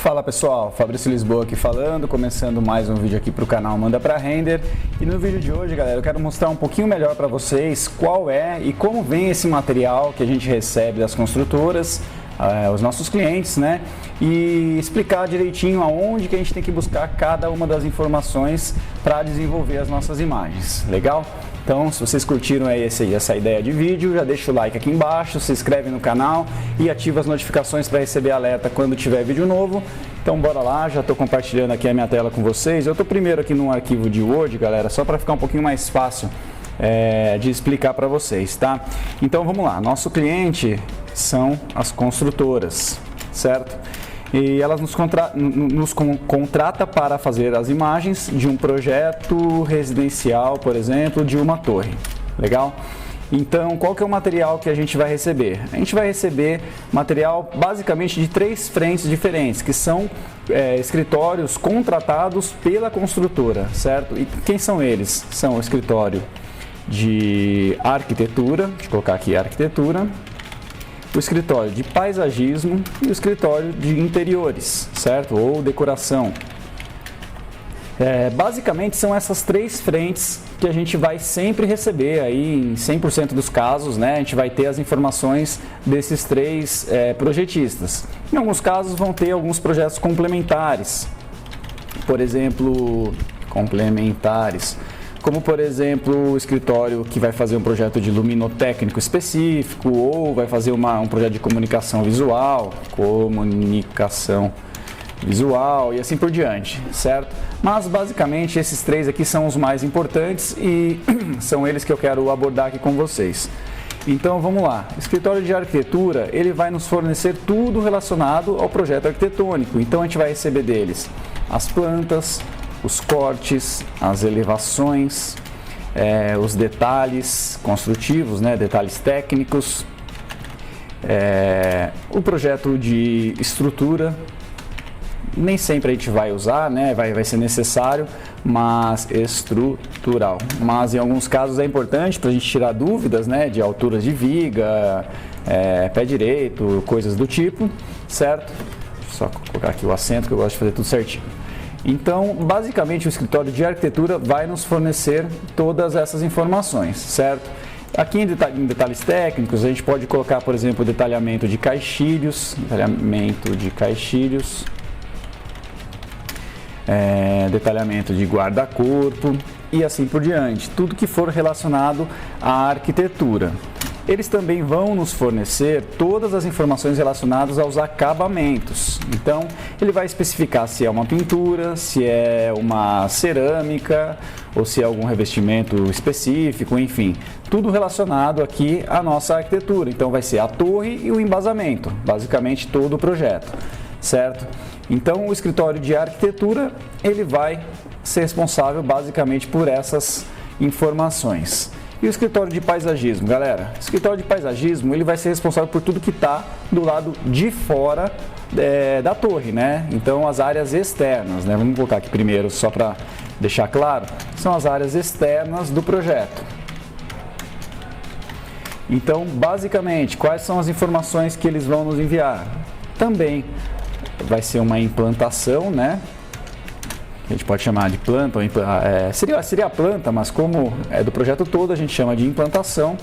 Fala pessoal, Fabrício Lisboa aqui falando, começando mais um vídeo aqui para o canal Manda Pra Render. E no vídeo de hoje, galera, eu quero mostrar um pouquinho melhor para vocês qual é e como vem esse material que a gente recebe das construtoras, os nossos clientes, né? E explicar direitinho aonde que a gente tem que buscar cada uma das informações para desenvolver as nossas imagens, legal? Então, se vocês curtiram aí essa ideia de vídeo, já deixa o like aqui embaixo, se inscreve no canal e ativa as notificações para receber alerta quando tiver vídeo novo. Então, bora lá, já estou compartilhando aqui a minha tela com vocês. Eu estou primeiro aqui num arquivo de Word, galera, só para ficar um pouquinho mais fácil de explicar para vocês, tá? Então, vamos lá. Nosso cliente são as construtoras, certo? E elas nos contrata para fazer as imagens de um projeto residencial, por exemplo, de uma torre. Legal? Então, qual que é o material que a gente vai receber? A gente vai receber material basicamente de 3 frentes diferentes, que são escritórios contratados pela construtora, certo? E quem são eles? São o escritório de arquitetura, deixa eu colocar aqui arquitetura, o escritório de paisagismo e o escritório de interiores, certo? Ou decoração. Basicamente são essas 3 frentes que a gente vai sempre receber aí em 100% dos casos, né? A gente vai ter as informações desses 3 projetistas. Em alguns casos vão ter alguns projetos complementares, por exemplo, como por exemplo o escritório que vai fazer um projeto de luminotécnico específico ou vai fazer um projeto de comunicação visual e assim por diante, certo? Mas basicamente esses 3 aqui são os mais importantes e são eles que eu quero abordar aqui com vocês. Então vamos lá, o escritório de arquitetura ele vai nos fornecer tudo relacionado ao projeto arquitetônico, então a gente vai receber deles as plantas, os cortes, as elevações, os detalhes construtivos, né, detalhes técnicos, o projeto de estrutura, nem sempre a gente vai usar, né, vai ser necessário, mas estrutural. Mas em alguns casos é importante para a gente tirar dúvidas, né, de alturas de viga, pé direito, coisas do tipo, certo? Só colocar aqui o acento que eu gosto de fazer tudo certinho. Então, basicamente, o escritório de arquitetura vai nos fornecer todas essas informações, certo? Aqui em detalhes técnicos, a gente pode colocar, por exemplo, detalhamento de caixilhos, detalhamento de guarda-corpo e assim por diante, tudo que for relacionado à arquitetura. Eles também vão nos fornecer todas as informações relacionadas aos acabamentos. Então, ele vai especificar se é uma pintura, se é uma cerâmica ou se é algum revestimento específico, enfim, tudo relacionado aqui à nossa arquitetura. Então, vai ser a torre e o embasamento, basicamente todo o projeto, certo? Então, o escritório de arquitetura, ele vai ser responsável basicamente por essas informações. E o escritório de paisagismo, galera? O escritório de paisagismo ele vai ser responsável por tudo que está do lado de fora da torre, né? Então as áreas externas, né? Vamos colocar aqui primeiro só para deixar claro, são as áreas externas do projeto. Então, basicamente, quais são as informações que eles vão nos enviar? Também vai ser uma implantação, né? A gente pode chamar de planta, seria a planta, mas como é do projeto todo, a gente chama de implantação.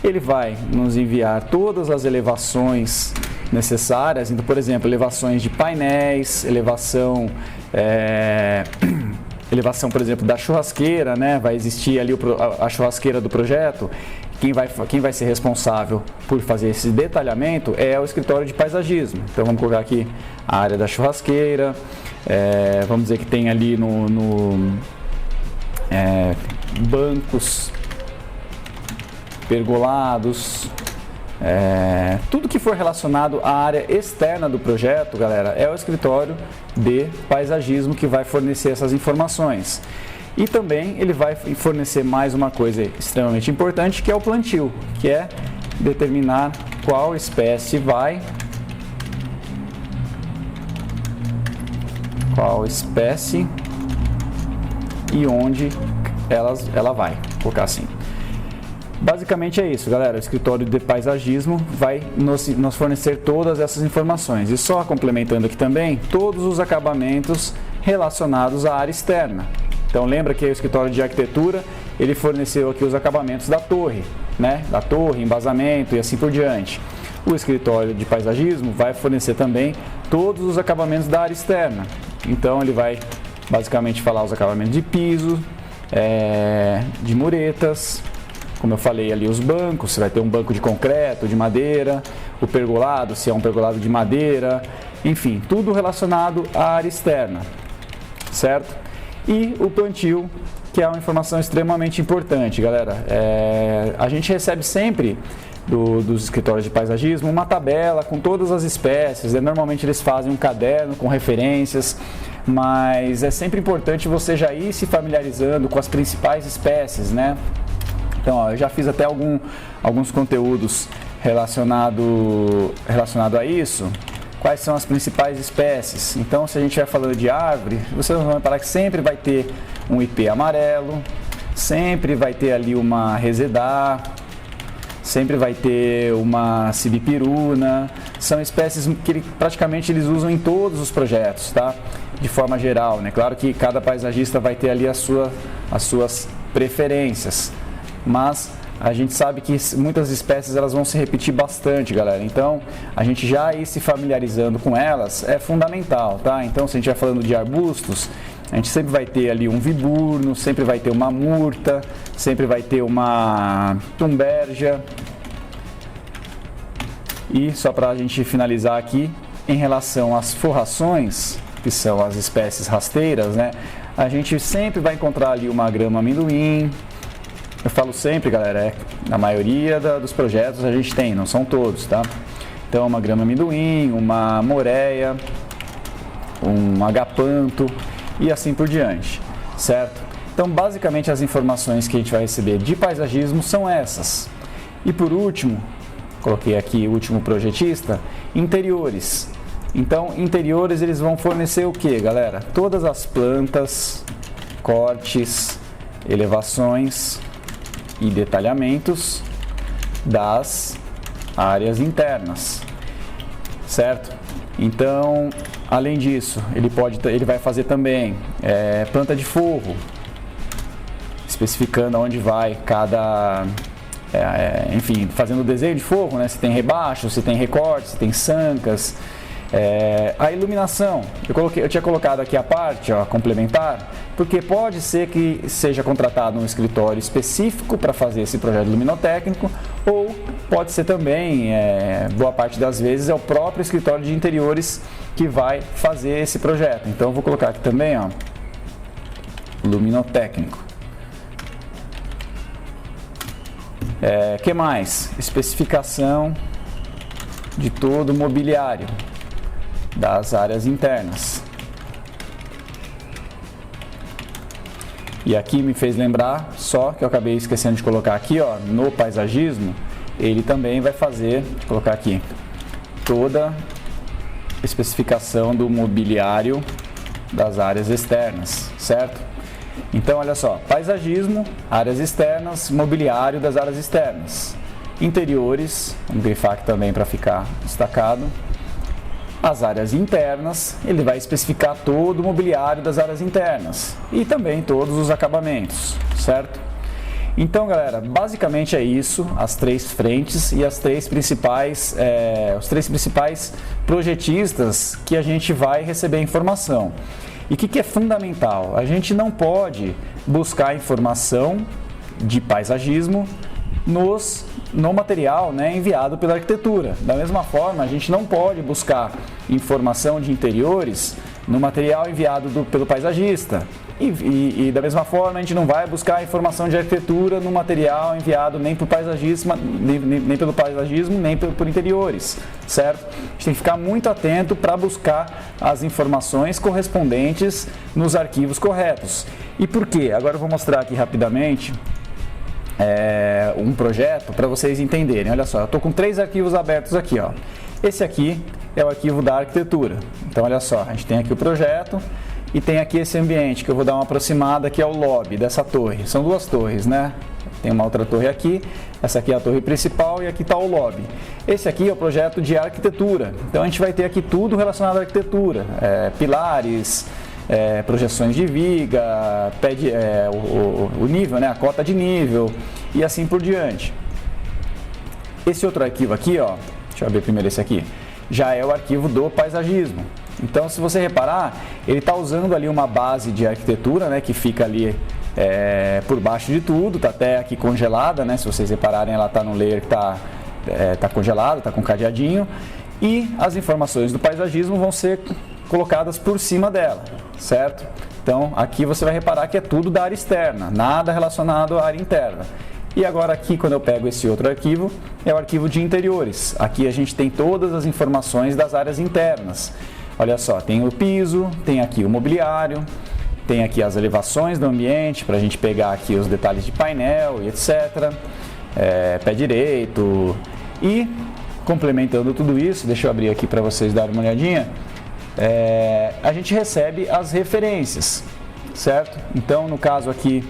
Ele vai nos enviar todas as elevações necessárias, então, por exemplo, elevações de painéis, elevação, por exemplo, da churrasqueira, né? Vai existir ali a churrasqueira do projeto. Quem vai ser responsável por fazer esse detalhamento é o escritório de paisagismo. Então vamos colocar aqui a área da churrasqueira, vamos dizer que tem ali bancos, pergolados, tudo que for relacionado à área externa do projeto, galera, é o escritório de paisagismo que vai fornecer essas informações. E também ele vai fornecer mais uma coisa extremamente importante, que é o plantio, que é determinar qual espécie e onde ela vai, vou colocar assim. Basicamente é isso, galera. O escritório de paisagismo vai nos fornecer todas essas informações. E só complementando aqui também, todos os acabamentos relacionados à área externa. Então lembra que o escritório de arquitetura, ele forneceu aqui os acabamentos da torre, né? Da torre, embasamento e assim por diante. O escritório de paisagismo vai fornecer também todos os acabamentos da área externa. Então ele vai basicamente falar os acabamentos de piso, de muretas, como eu falei ali, os bancos, você vai ter um banco de concreto, de madeira, o pergolado, se é um pergolado de madeira, enfim, tudo relacionado à área externa, certo? E o plantio, que é uma informação extremamente importante, galera. A gente recebe sempre dos escritórios de paisagismo uma tabela com todas as espécies, normalmente eles fazem um caderno com referências, mas é sempre importante você já ir se familiarizando com as principais espécies, né? Então, ó, eu já fiz até alguns conteúdos relacionado a isso. Quais são as principais espécies? Então, se a gente estiver falando de árvore, vocês vão reparar que sempre vai ter um ipê amarelo, sempre vai ter ali uma resedá, sempre vai ter uma sibipiruna. São espécies que praticamente eles usam em todos os projetos, tá? De forma geral, né? Claro que cada paisagista vai ter ali as suas preferências, mas a gente sabe que muitas espécies elas vão se repetir bastante, galera. Então, a gente já ir se familiarizando com elas é fundamental, tá? Então, se a gente estiver falando de arbustos, a gente sempre vai ter ali um viburno, sempre vai ter uma murta, sempre vai ter uma tumbergia. E só para a gente finalizar aqui, em relação às forrações, que são as espécies rasteiras, né? A gente sempre vai encontrar ali uma grama amendoim. Eu falo sempre, galera, na maioria dos projetos a gente tem, não são todos, tá? Então, uma grama amendoim, uma moreia, um agapanto e assim por diante, certo? Então, basicamente, as informações que a gente vai receber de paisagismo são essas. E por último, coloquei aqui o último projetista, interiores. Então, interiores eles vão fornecer o que, galera? Todas as plantas, cortes, elevações e detalhamentos das áreas internas, certo? Então, além disso, ele vai fazer também planta de forro, especificando onde vai cada, enfim, fazendo o desenho de forro, né? Se tem rebaixo, se tem recorte, se tem sancas. A iluminação, eu tinha colocado aqui a parte complementar, porque pode ser que seja contratado um escritório específico para fazer esse projeto luminotécnico, ou pode ser também, boa parte das vezes, é o próprio escritório de interiores que vai fazer esse projeto. Então eu vou colocar aqui também, ó, luminotécnico. Que mais? Especificação de todo o mobiliário das áreas internas. E aqui me fez lembrar, só que eu acabei esquecendo de colocar aqui, ó, no paisagismo, ele também vai fazer, vou colocar aqui, toda a especificação do mobiliário das áreas externas, certo? Então, olha só, paisagismo, áreas externas, mobiliário das áreas externas. Interiores, vamos grifar aqui também para ficar destacado. As áreas internas, ele vai especificar todo o mobiliário das áreas internas e também todos os acabamentos, certo? Então, galera, basicamente é isso, as três frentes e os três principais projetistas que a gente vai receber informação. E o que é fundamental? A gente não pode buscar informação de paisagismo no material, né, enviado pela arquitetura. Da mesma forma, a gente não pode buscar informação de interiores no material enviado pelo paisagista. E da mesma forma, a gente não vai buscar informação de arquitetura no material enviado nem pelo paisagismo, nem por interiores, certo? A gente tem que ficar muito atento para buscar as informações correspondentes nos arquivos corretos. E por quê? Agora eu vou mostrar aqui rapidamente um projeto para vocês entenderem. Olha só, eu estou com 3 arquivos abertos aqui, ó. Esse aqui é o arquivo da arquitetura. Então, olha só, a gente tem aqui o projeto e tem aqui esse ambiente que eu vou dar uma aproximada, que é o lobby dessa torre. São 2 torres, né? Tem uma outra torre aqui, essa aqui é a torre principal e aqui está o lobby. Esse aqui é o projeto de arquitetura, então a gente vai ter aqui tudo relacionado à arquitetura, pilares, projeções de viga, o nível, né, a cota de nível e assim por diante. Esse outro arquivo aqui, ó, deixa eu abrir primeiro esse aqui, já é o arquivo do paisagismo. Então, se você reparar, ele está usando ali uma base de arquitetura, né, que fica ali por baixo de tudo, está até aqui congelada, né, se vocês repararem, ela está no layer que está congelado, está com cadeadinho, e as informações do paisagismo vão ser colocadas por cima dela, certo? Então, aqui você vai reparar que é tudo da área externa, nada relacionado à área interna. E agora aqui, quando eu pego esse outro arquivo, é o arquivo de interiores. Aqui a gente tem todas as informações das áreas internas. Olha só, tem o piso, tem aqui o mobiliário, tem aqui as elevações do ambiente, para a gente pegar aqui os detalhes de painel e etc. Pé direito. E, complementando tudo isso, deixa eu abrir aqui para vocês darem uma olhadinha, a gente recebe as referências, certo? Então, no caso aqui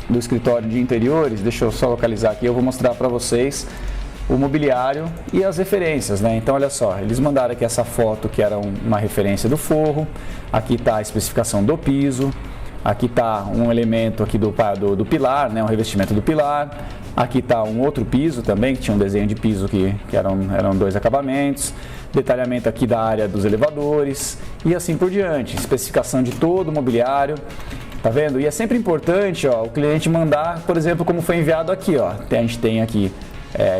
do escritório de interiores, deixa eu só localizar aqui, eu vou mostrar para vocês o mobiliário e as referências, né? Então, olha só, eles mandaram aqui essa foto que era uma referência do forro, aqui está a especificação do piso, aqui está um elemento aqui do pilar, né? Um revestimento do pilar, aqui está um outro piso também, que tinha um desenho de piso que eram dois acabamentos, detalhamento aqui da área dos elevadores e assim por diante, especificação de todo o mobiliário. Tá vendo? E é sempre importante, ó, o cliente mandar, por exemplo, como foi enviado aqui, ó. A gente tem aqui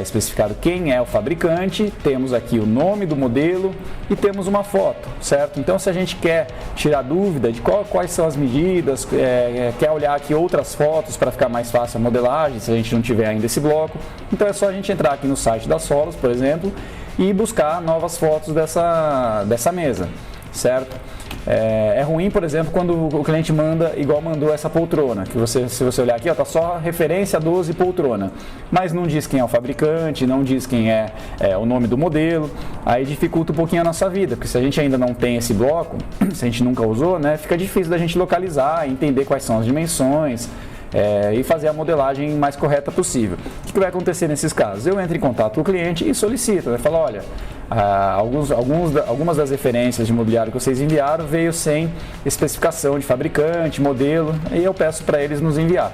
especificado quem é o fabricante, temos aqui o nome do modelo e temos uma foto, certo? Então, se a gente quer tirar dúvida de quais são as medidas, quer olhar aqui outras fotos para ficar mais fácil a modelagem, se a gente não tiver ainda esse bloco, então é só a gente entrar aqui no site da Solos, por exemplo, e buscar novas fotos dessa mesa, certo? É ruim, por exemplo, quando o cliente manda, igual mandou essa poltrona, que se você olhar aqui, ó, tá só referência 12 poltrona, mas não diz quem é o fabricante, não diz quem é o nome do modelo, aí dificulta um pouquinho a nossa vida, porque se a gente ainda não tem esse bloco, se a gente nunca usou, né, fica difícil da gente localizar, entender quais são as dimensões, e fazer a modelagem mais correta possível. O que vai acontecer nesses casos? Eu entro em contato com o cliente e solicito, né? Falo, olha, algumas das referências de mobiliário que vocês enviaram veio sem especificação de fabricante, modelo, e eu peço para eles nos enviar.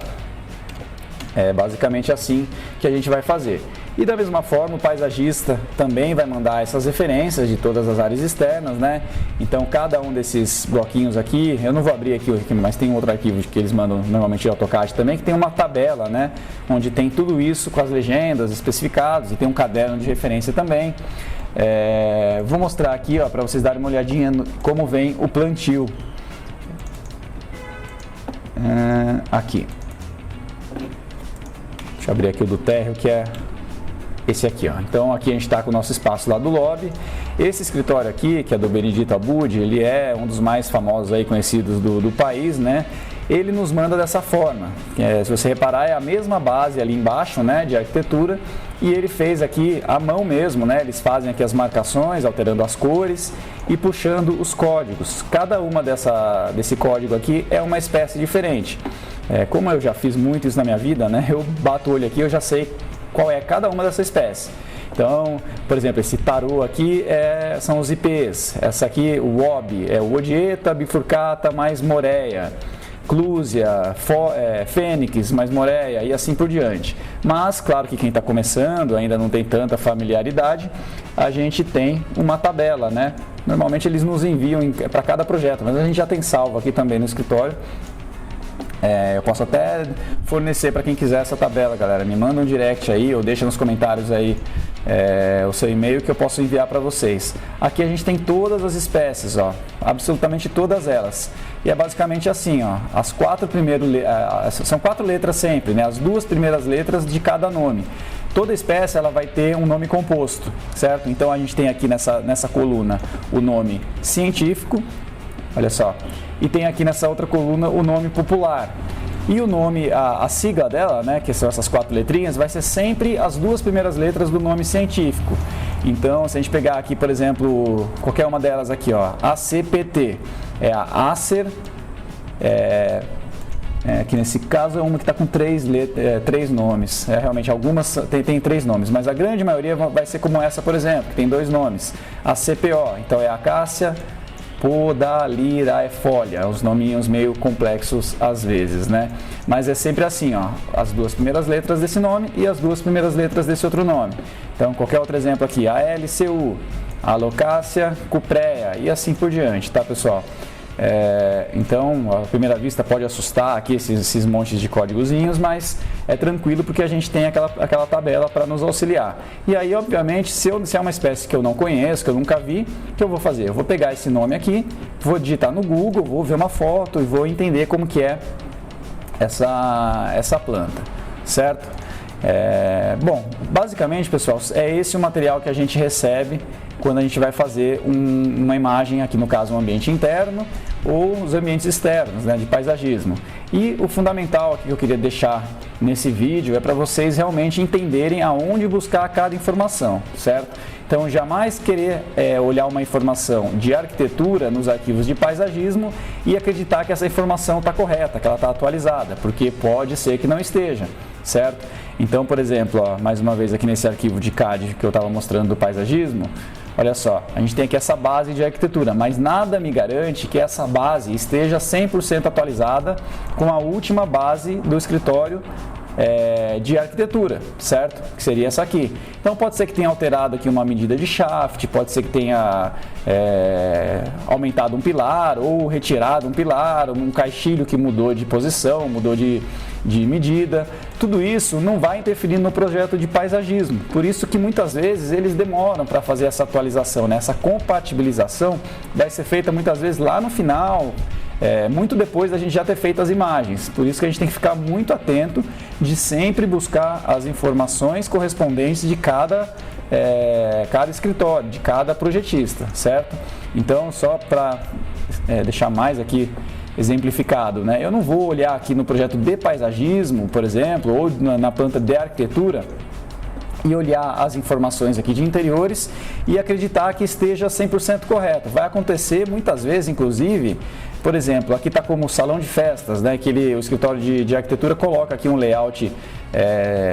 É basicamente assim que a gente vai fazer. E da mesma forma, o paisagista também vai mandar essas referências de todas as áreas externas, né? Então, cada um desses bloquinhos aqui, eu não vou abrir aqui, mas tem um outro arquivo que eles mandam normalmente de AutoCAD também, que tem uma tabela, né? Onde tem tudo isso com as legendas especificadas e tem um caderno de referência também. Vou mostrar aqui, para vocês darem uma olhadinha como vem o plantio. Aqui. Deixa eu abrir aqui o do térreo, que é esse aqui, ó. Então aqui a gente está com o nosso espaço lá do lobby. Esse escritório aqui, que é do Benedito Abud, ele é um dos mais famosos aí, conhecidos do país, né? Ele nos manda dessa forma. Se você reparar, é a mesma base ali embaixo, né, de arquitetura, e ele fez aqui à mão mesmo, né? Eles fazem aqui as marcações, alterando as cores e puxando os códigos. Cada uma desse código aqui é uma espécie diferente. Como eu já fiz muito isso na minha vida, né? Eu bato o olho aqui, eu já sei qual é cada uma dessa espécie. Então, por exemplo, esse tarô aqui são os IPs. Essa aqui, o WOB, é o Odieta, Bifurcata mais Moreia. Clúzia, Fênix, mais Moreia e assim por diante. Mas, claro que quem está começando ainda não tem tanta familiaridade, a gente tem uma tabela, né? Normalmente eles nos enviam para cada projeto, mas a gente já tem salvo aqui também no escritório. Eu posso até fornecer para quem quiser essa tabela, galera. Me manda um direct aí ou deixa nos comentários aí o seu e-mail que eu posso enviar para vocês. Aqui a gente tem todas as espécies, ó, absolutamente todas elas. E é basicamente assim, ó, as são 4 letras sempre, né? As 2 primeiras letras de cada nome. Toda espécie ela vai ter um nome composto, certo? Então a gente tem aqui nessa coluna o nome científico, olha só. E tem aqui nessa outra coluna o nome popular. E o nome, a sigla dela, né, que são essas 4 letrinhas, vai ser sempre as 2 primeiras letras do nome científico. Então, se a gente pegar aqui, por exemplo, qualquer uma delas aqui, ó, ACPT, é a Acer que nesse caso é uma que está com três nomes. Realmente, algumas tem 3 nomes, mas a grande maioria vai ser como essa, por exemplo, que tem 2 nomes. A CPO, então é Acácia podaliraefolia, os nominhos meio complexos às vezes, né? Mas é sempre assim, ó, as 2 primeiras letras desse nome e as 2 primeiras letras desse outro nome. Então, qualquer outro exemplo aqui, ALCU, Alocasia cuprea e assim por diante, tá, pessoal? Então, à primeira vista pode assustar aqui esses montes de códigozinhos, mas é tranquilo porque a gente tem aquela tabela para nos auxiliar. E aí, obviamente, se é uma espécie que eu não conheço, que eu nunca vi, o que eu vou fazer? Eu vou pegar esse nome aqui, vou digitar no Google, vou ver uma foto e vou entender como que é essa planta, certo? Bom, basicamente, pessoal, é esse o material que a gente recebe quando a gente vai fazer uma imagem, aqui no caso um ambiente interno ou os ambientes externos, né, de paisagismo. E o fundamental aqui que eu queria deixar nesse vídeo é para vocês realmente entenderem aonde buscar cada informação, certo? Então, jamais querer olhar uma informação de arquitetura nos arquivos de paisagismo e acreditar que essa informação está correta, que ela está atualizada, porque pode ser que não esteja, certo? Então, por exemplo, ó, mais uma vez aqui nesse arquivo de CAD que eu estava mostrando do paisagismo, olha só, a gente tem aqui essa base de arquitetura, mas nada me garante que essa base esteja 100% atualizada com a última base do escritório de arquitetura, certo? Que seria essa aqui. Então pode ser que tenha alterado aqui uma medida de shaft, pode ser que tenha aumentado um pilar ou retirado um pilar, um caixilho que mudou de posição, mudou de medida. Tudo isso não vai interferir no projeto de paisagismo. Por isso que muitas vezes eles demoram para fazer essa atualização, né? Essa compatibilização vai ser feita muitas vezes lá no final, muito depois da gente já ter feito as imagens. Por isso que a gente tem que ficar muito atento de sempre buscar as informações correspondentes de cada escritório, de cada projetista, certo? Então, só para deixar mais aqui exemplificado, né? Eu não vou olhar aqui no projeto de paisagismo, por exemplo, ou na planta de arquitetura e olhar as informações aqui de interiores e acreditar que esteja 100% correto. Vai acontecer muitas vezes, inclusive, por exemplo, aqui está como salão de festas, né? Que o escritório de arquitetura coloca aqui um layout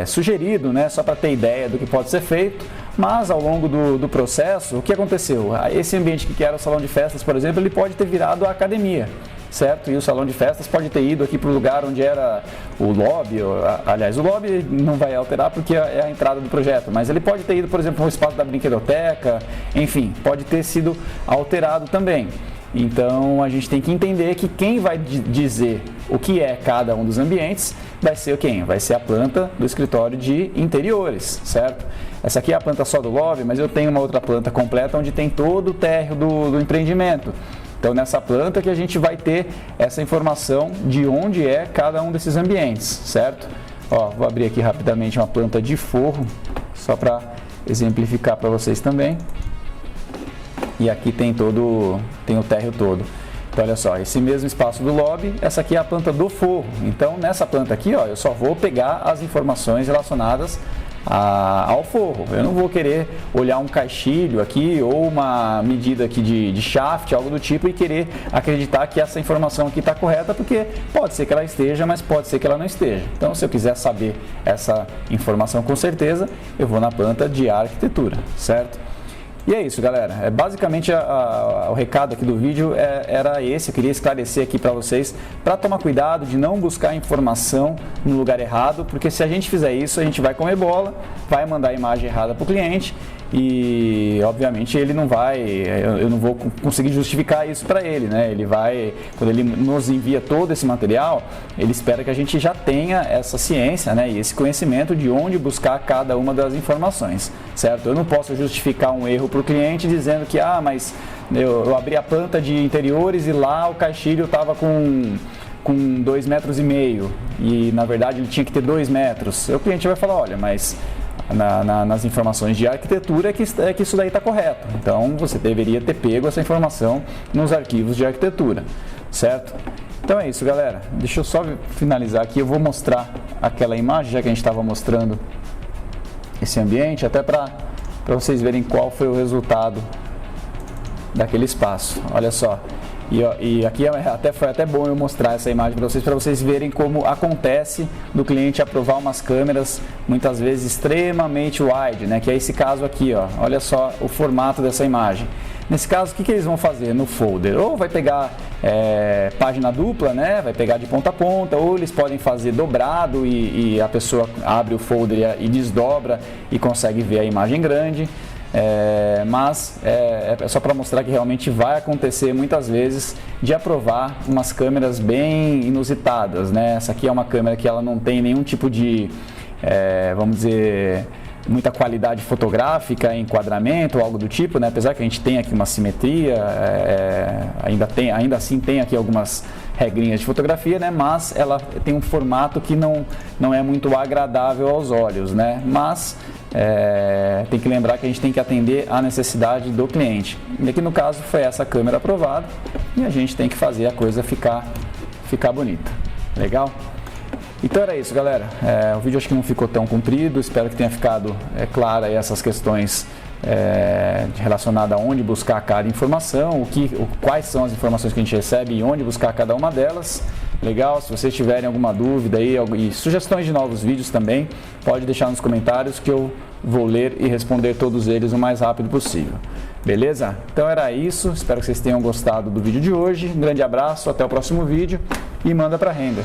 sugerido, né? Só para ter ideia do que pode ser feito, mas ao longo do processo, o que aconteceu? Esse ambiente que era o salão de festas, por exemplo, ele pode ter virado a academia, certo? E o salão de festas pode ter ido aqui para o lugar onde era o lobby, aliás, o lobby não vai alterar porque é a entrada do projeto, mas ele pode ter ido, por exemplo, para o espaço da brinquedoteca, enfim, pode ter sido alterado também. Então, a gente tem que entender que quem vai dizer o que é cada um dos ambientes vai ser quem? Vai ser a planta do escritório de interiores, certo? Essa aqui é a planta só do lobby, mas eu tenho uma outra planta completa onde tem todo o térreo do empreendimento. Então, nessa planta que a gente vai ter essa informação de onde é cada um desses ambientes, certo? Ó, vou abrir aqui rapidamente uma planta de forro, só para exemplificar para vocês também. E aqui tem o térreo todo. Então, olha só, esse mesmo espaço do lobby, essa aqui é a planta do forro. Então, nessa planta aqui, ó, eu só vou pegar as informações relacionadas ao forro. Eu não vou querer olhar um caixilho aqui ou uma medida aqui de shaft, algo do tipo, e querer acreditar que essa informação aqui está correta, porque pode ser que ela esteja, mas pode ser que ela não esteja. Então, se eu quiser saber essa informação com certeza, eu vou na planta de arquitetura, certo? E é isso, galera. Basicamente o recado aqui do vídeo era esse. Eu queria esclarecer aqui para vocês para tomar cuidado de não buscar informação no lugar errado, porque se a gente fizer isso, a gente vai comer bola, vai mandar a imagem errada para o cliente e, obviamente, ele não vai, eu não vou conseguir justificar isso para ele, né? Ele vai, quando ele nos envia todo esse material, ele espera que a gente já tenha essa ciência, né? E esse conhecimento de onde buscar cada uma das informações, certo? Eu não posso justificar um erro para o cliente dizendo que, mas eu abri a planta de interiores e lá o caixilho estava com 2,5 metros e, na verdade, ele tinha que ter 2 metros. O cliente vai falar, olha, mas nas informações de arquitetura é que isso daí está correto. Então, você deveria ter pego essa informação nos arquivos de arquitetura, certo? Então é isso, galera. Deixa eu só finalizar aqui. Eu vou mostrar aquela imagem, já que a gente estava mostrando esse ambiente, até para vocês verem qual foi o resultado daquele espaço. Olha só, E aqui foi até bom eu mostrar essa imagem para vocês verem como acontece do cliente aprovar umas câmeras muitas vezes extremamente wide, né? Que é esse caso aqui, ó. Olha só o formato dessa imagem. Nesse caso, o que eles vão fazer no folder? Ou vai pegar página dupla, né? Vai pegar de ponta a ponta, ou eles podem fazer dobrado e a pessoa abre o folder e desdobra e consegue ver a imagem grande. Mas é só para mostrar que realmente vai acontecer muitas vezes de aprovar umas câmeras bem inusitadas, né? Essa aqui é uma câmera que ela não tem nenhum tipo de, vamos dizer, muita qualidade fotográfica, enquadramento ou algo do tipo, né? Apesar que a gente tem aqui uma simetria, ainda assim tem aqui algumas regrinhas de fotografia, né? Mas ela tem um formato que não é muito agradável aos olhos, né? Mas tem que lembrar que a gente tem que atender à necessidade do cliente. E aqui no caso foi essa câmera aprovada e a gente tem que fazer a coisa ficar bonita. Legal? Então era isso, galera. O vídeo acho que não ficou tão comprido, espero que tenha ficado clara aí essas questões relacionadas a onde buscar cada informação, quais são as informações que a gente recebe e onde buscar cada uma delas. Legal? Se vocês tiverem alguma dúvida aí e sugestões de novos vídeos também, pode deixar nos comentários que eu vou ler e responder todos eles o mais rápido possível. Beleza? Então era isso, espero que vocês tenham gostado do vídeo de hoje. Um grande abraço, até o próximo vídeo e manda pra render.